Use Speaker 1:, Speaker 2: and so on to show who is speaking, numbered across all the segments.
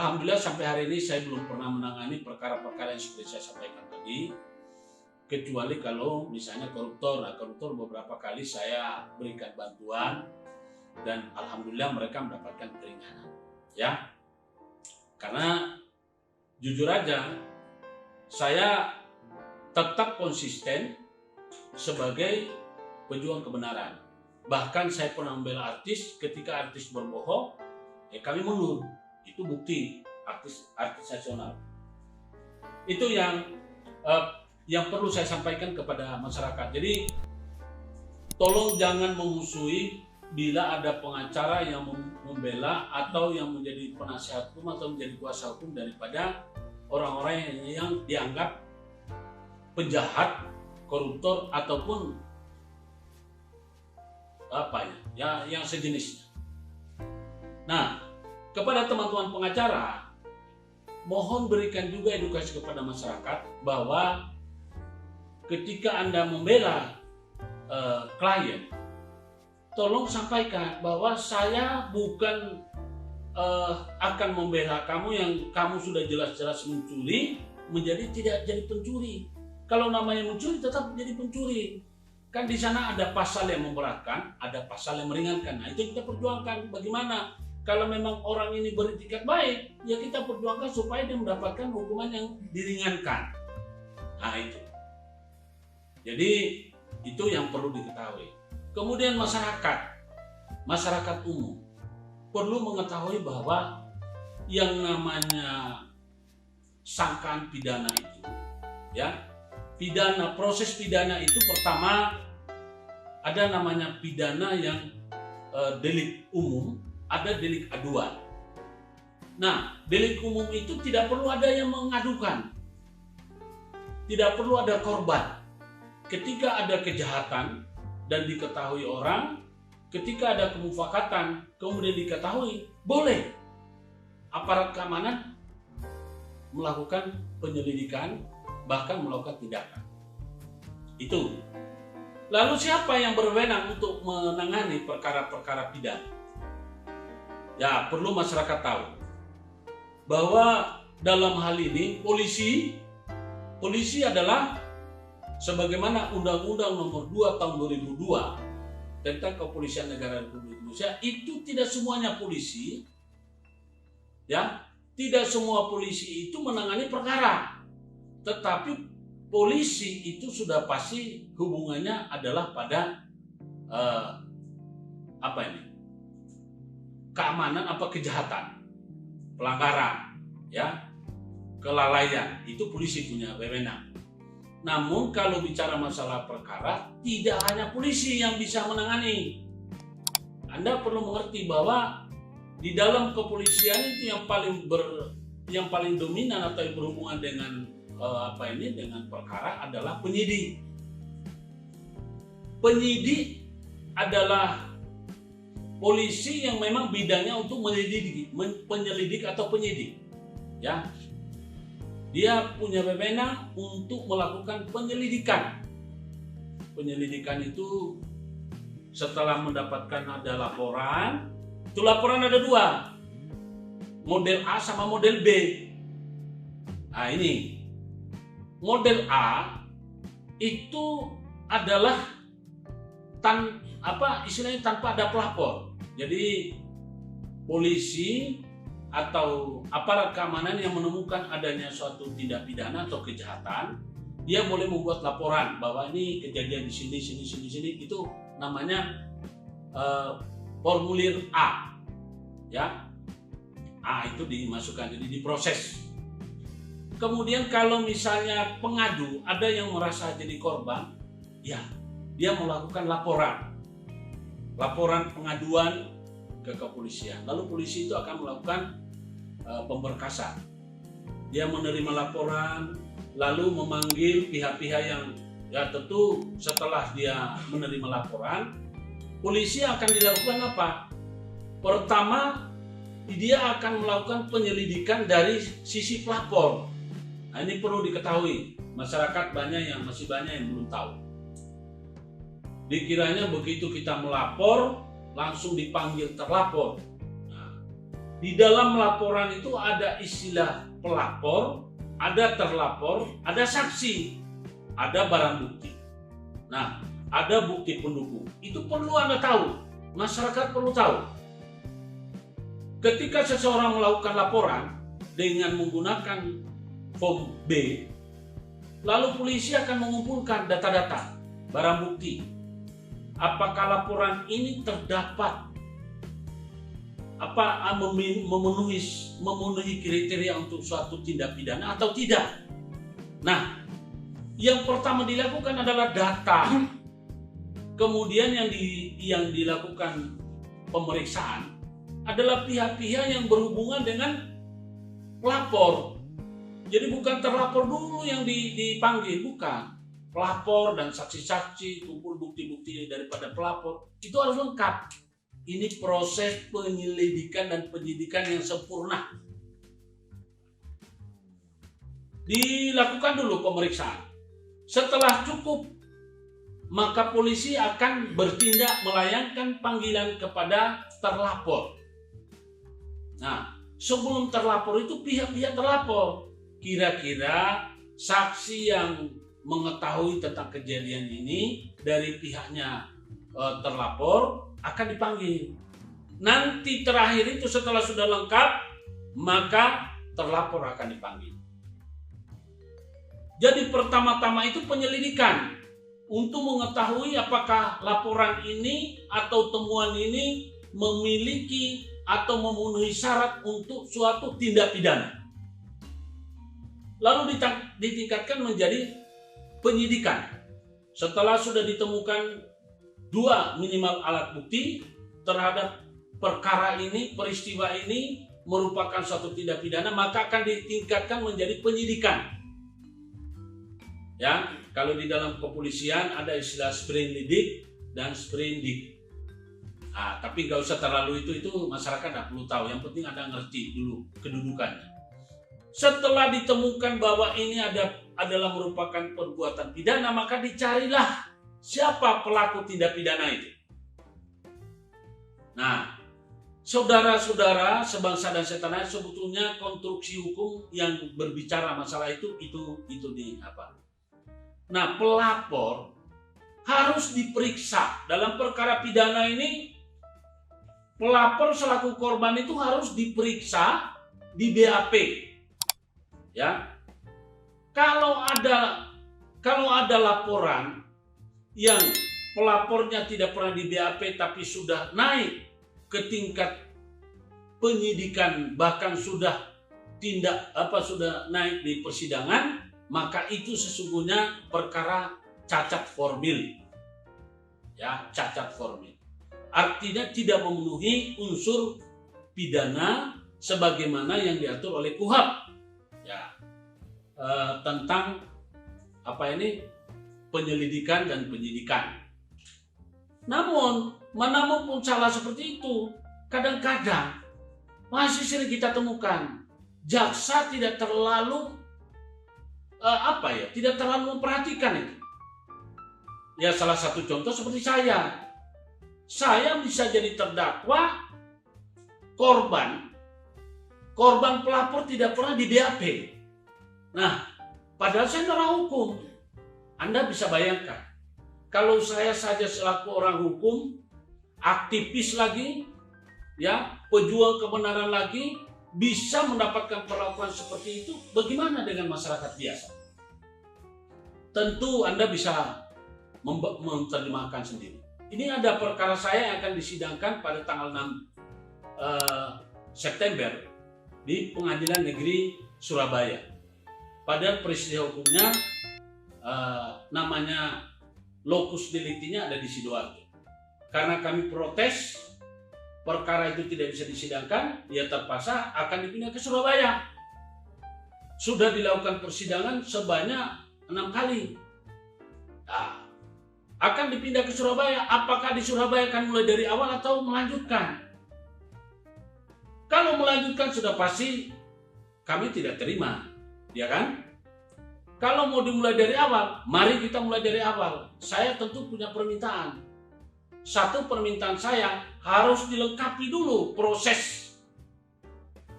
Speaker 1: alhamdulillah sampai hari ini saya belum pernah menangani perkara-perkara yang seperti saya sampaikan tadi, kecuali kalau misalnya koruptor. Nah, koruptor beberapa kali saya berikan bantuan dan alhamdulillah mereka mendapatkan keringanan, ya. Karena jujur aja, saya tetap konsisten sebagai pejuang kebenaran. Bahkan saya pernah membela artis, ketika artis berbohong, kami mundur. Itu bukti artis nasional. Itu yang perlu saya sampaikan kepada masyarakat. Jadi tolong jangan memusuhi bila ada pengacara yang membela atau yang menjadi penasihat hukum atau menjadi kuasa hukum daripada orang-orang yang dianggap penjahat, koruptor ataupun yang sejenisnya. Nah, kepada teman-teman pengacara, mohon berikan juga edukasi kepada masyarakat bahwa ketika Anda membela klien, tolong sampaikan bahwa saya bukan akan membela kamu yang kamu sudah jelas-jelas mencuri menjadi tidak jadi pencuri. Kalau namanya mencuri tetap jadi pencuri. Kan di sana ada pasal yang memberatkan, ada pasal yang meringankan. Nah, itu kita perjuangkan. Bagaimana? Kalau memang orang ini beretikat baik, ya kita perjuangkan supaya dia mendapatkan hukuman yang diringankan. Nah, itu. Jadi itu yang perlu diketahui. Kemudian masyarakat umum perlu mengetahui bahwa yang namanya sangkaan pidana itu, ya, proses pidana itu pertama ada namanya pidana yang delik umum, ada delik aduan. Nah, delik umum itu tidak perlu ada yang mengadukan, tidak perlu ada korban. Ketika ada kejahatan dan diketahui orang, ketika ada kemufakatan kemudian diketahui, boleh aparat keamanan melakukan penyelidikan, bahkan melakukan tindakan. Itu. Lalu siapa yang berwenang untuk menangani perkara-perkara pidana? Ya, perlu masyarakat tahu bahwa dalam hal ini polisi adalah sebagaimana Undang-Undang Nomor 2 Tahun 2002 tentang Kepolisian Negara Republik Indonesia, itu tidak semuanya polisi, ya, tidak semua polisi itu menangani perkara. Tetapi polisi itu sudah pasti hubungannya adalah pada keamanan, kejahatan, pelanggaran, ya, kelalaian. Itu polisi punya wewenang. Namun kalau bicara masalah perkara, tidak hanya polisi yang bisa menangani. Anda perlu mengerti bahwa di dalam kepolisian itu yang paling dominan atau yang berhubungan dengan dengan perkara adalah penyidik. Penyidik adalah polisi yang memang bidangnya untuk penyelidik atau penyidik, ya. Dia punya wewenang untuk melakukan penyelidikan. Penyelidikan itu setelah mendapatkan ada laporan, itu laporan ada dua, model A sama model B. Nah, ini model A itu adalah istilahnya tanpa ada pelapor. Jadi polisi atau aparat keamanan yang menemukan adanya suatu tindak pidana atau kejahatan, dia boleh membuat laporan bahwa ini kejadian di sini, itu namanya formulir A, ya. A itu dimasukkan, jadi diproses. Kemudian kalau misalnya pengadu ada yang merasa jadi korban, ya, dia melakukan laporan pengaduan ke kepolisian. Lalu polisi itu akan melakukan pemberkasan. Dia menerima laporan, lalu memanggil pihak-pihak yang, ya, tentu setelah dia menerima laporan, polisi akan dilakukan apa? Pertama, dia akan melakukan penyelidikan dari sisi pelapor. Nah, ini perlu diketahui, masyarakat masih banyak yang belum tahu. Dikiranya begitu kita melapor langsung dipanggil terlapor. Nah, Di dalam laporan itu ada istilah pelapor, ada terlapor, ada saksi, ada barang bukti. Nah, ada bukti pendukung. Itu perlu Anda tahu, masyarakat perlu tahu. Ketika seseorang melakukan laporan dengan menggunakan form B, lalu polisi akan mengumpulkan data-data, barang bukti. Apakah laporan ini terdapat memenuhi kriteria untuk suatu tindak pidana atau tidak. Nah, yang pertama dilakukan adalah data. Kemudian yang dilakukan pemeriksaan adalah pihak-pihak yang berhubungan dengan pelapor. Jadi bukan terlapor dulu yang dipanggil, bukan. Pelapor dan saksi-saksi, kumpul bukti-bukti daripada pelapor, itu harus lengkap. Ini proses penyelidikan dan penyidikan yang sempurna. Dilakukan dulu pemeriksaan. Setelah cukup, maka polisi akan bertindak melayangkan panggilan kepada terlapor. Nah, sebelum terlapor itu pihak-pihak terlapor. Kira-kira saksi yang mengetahui tentang kejadian ini dari pihaknya terlapor akan dipanggil. Nanti terakhir itu setelah sudah lengkap, maka terlapor akan dipanggil. Jadi pertama-tama itu penyelidikan untuk mengetahui apakah laporan ini atau temuan ini memiliki atau memenuhi syarat untuk suatu tindak pidana. Lalu ditingkatkan menjadi penyidikan. Setelah sudah ditemukan 2 minimal alat bukti terhadap perkara ini, peristiwa ini merupakan suatu tindak pidana, maka akan ditingkatkan menjadi penyidikan. Ya, kalau di dalam kepolisian ada istilah sprindik dan sprindik. Nah, tapi nggak usah terlalu itu masyarakat nggak perlu tahu. Yang penting Anda ngerti dulu kedudukannya. Setelah ditemukan bahwa ini adalah merupakan perbuatan pidana, maka dicarilah siapa pelaku tindak pidana itu. Nah, saudara-saudara sebangsa dan setanah, sebetulnya konstruksi hukum yang berbicara masalah itu di apa? Nah, pelapor harus diperiksa dalam perkara pidana ini. Pelapor selaku korban itu harus diperiksa di BAP. Ya, kalau ada laporan yang pelapornya tidak pernah di BAP tapi sudah naik ke tingkat penyidikan, bahkan sudah naik di persidangan, maka itu sesungguhnya perkara cacat formil. Ya, cacat formil. Artinya tidak memenuhi unsur pidana sebagaimana yang diatur oleh KUHP. Ya, tentang penyelidikan dan penyidikan. Namun, manapun salah seperti itu, kadang-kadang masih sering kita temukan jaksa tidak terlalu tidak terlalu memperhatikan itu. Ya, salah satu contoh seperti saya bisa jadi terdakwa, korban pelapor tidak pernah di BAP. Nah, padahal saya orang hukum. Anda bisa bayangkan, kalau saya saja selaku orang hukum, aktivis lagi, ya, pejuang kebenaran lagi, bisa mendapatkan perlakuan seperti itu, bagaimana dengan masyarakat biasa? Tentu Anda bisa menerjemahkan sendiri. Ini ada perkara saya yang akan disidangkan pada tanggal 6 September di Pengadilan Negeri Surabaya. Padahal peristiwa hukumnya namanya lokus deliktinya ada di Sidoarjo. Karena kami protes, perkara itu tidak bisa disidangkan, ya terpaksa akan dipindah ke Surabaya. Sudah dilakukan persidangan sebanyak 6 kali. Nah, akan dipindah ke Surabaya. Apakah di Surabaya akan mulai dari awal atau melanjutkan? Kalau melanjutkan sudah pasti kami tidak terima, ya kan? Kalau mau dimulai dari awal, mari kita mulai dari awal. Saya tentu punya permintaan. Satu permintaan saya harus dilengkapi dulu proses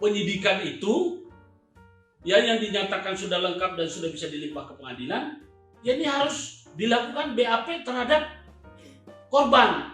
Speaker 1: penyidikan itu ya yang dinyatakan sudah lengkap dan sudah bisa dilimpah ke pengadilan, ya ini harus dilakukan BAP terhadap korban.